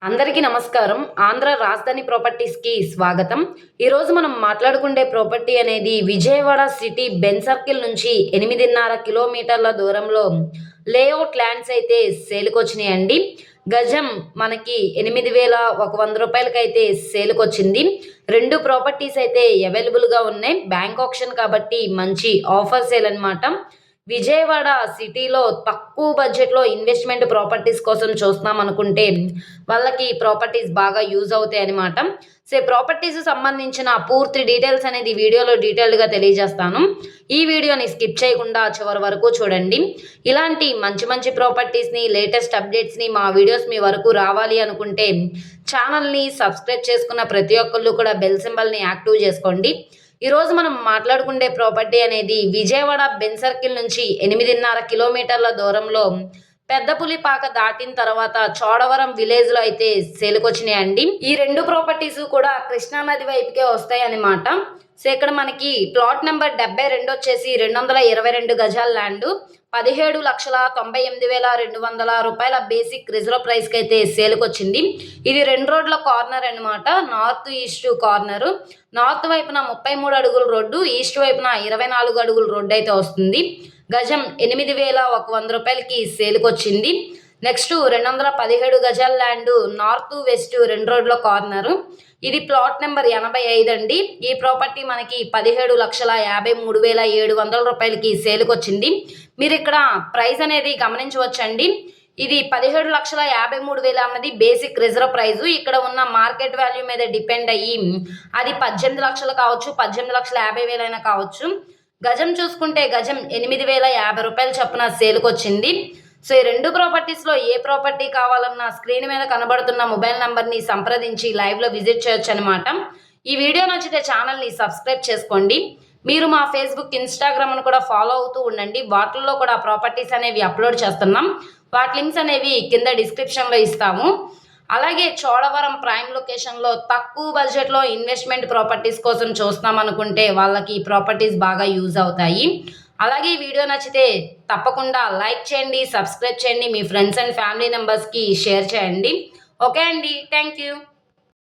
అందరికీ నమస్కారం. ఆంధ్ర రాజధాని ప్రాపర్టీస్‌కి స్వాగతం. ఈరోజు మనం మాట్లాడుకుండే ప్రాపర్టీ అనేది విజయవాడ సిటీ బెన్ సర్కిల్ నుంచి 8.5 కిలోమీటర్ల దూరంలో లేఅవుట్ ల్యాండ్స్ అయితే సేల్‌కొచ్చినాయండి. గజం మనకి రూ. 8,100 సేల్‌కొచ్చింది. 2 ప్రాపర్టీస్ అయితే అవైలబుల్‌గా ఉన్నాయి. బ్యాంక్ ఆక్షన్ కాబట్టి మంచి ఆఫర్ సేల్ అన్నమాట. విజయవాడ సిటీలో తక్కువ బడ్జెట్‌లో ఇన్వెస్ట్‌మెంట్ ప్రాపర్టీస్ కోసం చూస్తున్నామనుకుంటే, వాళ్ళకి ప్రాపర్టీస్ బాగా యూజ్ అవుతాయన్నమాట. ప్రాపర్టీస్ సంబంధించిన పూర్తి డీటెయిల్స్ అనేది వీడియోలో డీటెయిల్డ్‌గా తెలియజేస్తాను. ఈ వీడియోని స్కిప్ చేయకుండా చివరి వరకు చూడండి. ఇలాంటి మంచి మంచి ప్రాపర్టీస్‌ని, లేటెస్ట్ అప్డేట్స్‌ని మా వీడియోస్ మీ వరకు రావాలి అనుకుంటే, ఛానల్‌ని సబ్స్క్రైబ్ చేసుకున్న ప్రతి ఒక్కళ్ళు కూడా బెల్ సింబల్‌ని యాక్టివ్ చేసుకోండి. ఈరోజు మనం మాట్లాడుకునే ప్రాపర్టీ అనేది విజయవాడ బెన్ సర్కిల్ నుంచి 8.5 కిలోమీటర్ల దూరంలో పెద్దపులిపాక దాటిన తర్వాత చోడవరం విలేజ్‌లో అయితే సేల్‌కొచ్చినాయండి. ఈ 2 ప్రాపర్టీస్ కూడా కృష్ణా నది వైపుకే వస్తాయన్నమాట. ఇక్కడ మనకి ప్లాట్ నంబర్ 72 వచ్చేసి 222 గజాల ల్యాండు. 17,98,200 రూపాయల బేసిక్ రిజర్వ్ ప్రైస్‌కి అయితే సేల్‌కొచ్చింది. ఇది 2 రోడ్ల కార్నర్ అన్నమాట. North east corner. నార్త్ వైపున 33 అడుగుల రోడ్డు, ఈస్ట్ వైపున 24 అడుగుల రోడ్డు అయితే వస్తుంది. గజం రూ. 8,100 సేల్‌కొచ్చింది. నెక్స్ట్ 217 గజాల ల్యాండ్ నార్త్ వెస్ట్ 2 రోడ్ల కార్నరు. ఇది ప్లాట్ నెంబర్ 85 అండి. ఈ ప్రాపర్టీ మనకి 17,53,700 రూపాయలకి సేల్‌కొచ్చింది. మీరు ఇక్కడ ప్రైస్ అనేది గమనించవచ్చండి. ఇది 17,53,000 అన్నది బేసిక్ రిజర్వ్ ప్రైజు. ఇక్కడ ఉన్న మార్కెట్ వాల్యూ మీద డిపెండ్ అయ్యి అది 18 లక్షలు కావచ్చు, 18,50,000 అయినా కావచ్చు. గజం చూసుకుంటే గజం రూ. 8,050 చొప్పున సేల్‌కొచ్చింది. ఈ 2 ప్రాపర్టీస్‌లో ఏ ప్రాపర్టీ కావాలన్నా స్క్రీన్ మీద కనబడుతున్న మొబైల్ నంబర్‌ని సంప్రదించి లైవ్‌లో విజిట్ చేయొచ్చనమాట. ఈ వీడియో నచ్చితే ఛానల్‌ని సబ్స్క్రైబ్ చేసుకోండి. మీరు మా ఫేస్‌బుక్, ఇన్‌స్టాగ్రామ్‌ను కూడా ఫాలో అవుతూ ఉండండి. వాటిల్లో కూడా ప్రాపర్టీస్ అనేవి అప్‌లోడ్ చేస్తున్నాం. వాటి లింక్స్ అనేవి కింద డిస్క్రిప్షన్‌లో ఇస్తాము. అలాగే చోడవరం ప్రైమ్ లొకేషన్‌లో తక్కువ బడ్జెట్‌లో ఇన్వెస్ట్‌మెంట్ ప్రాపర్టీస్ కోసం చూస్తున్నామనుకుంటే వాళ్ళకి ఈ ప్రాపర్టీస్ బాగా యూజ్ అవుతాయి. అలాగే ఈ వీడియో నచ్చితే తప్పకుండా లైక్ చేయండి, సబ్స్క్రైబ్ చేయండి, మీ ఫ్రెండ్స్ అండ్ ఫ్యామిలీ మెంబర్స్‌కి షేర్ చేయండి. ఓకే అండి. Thank you.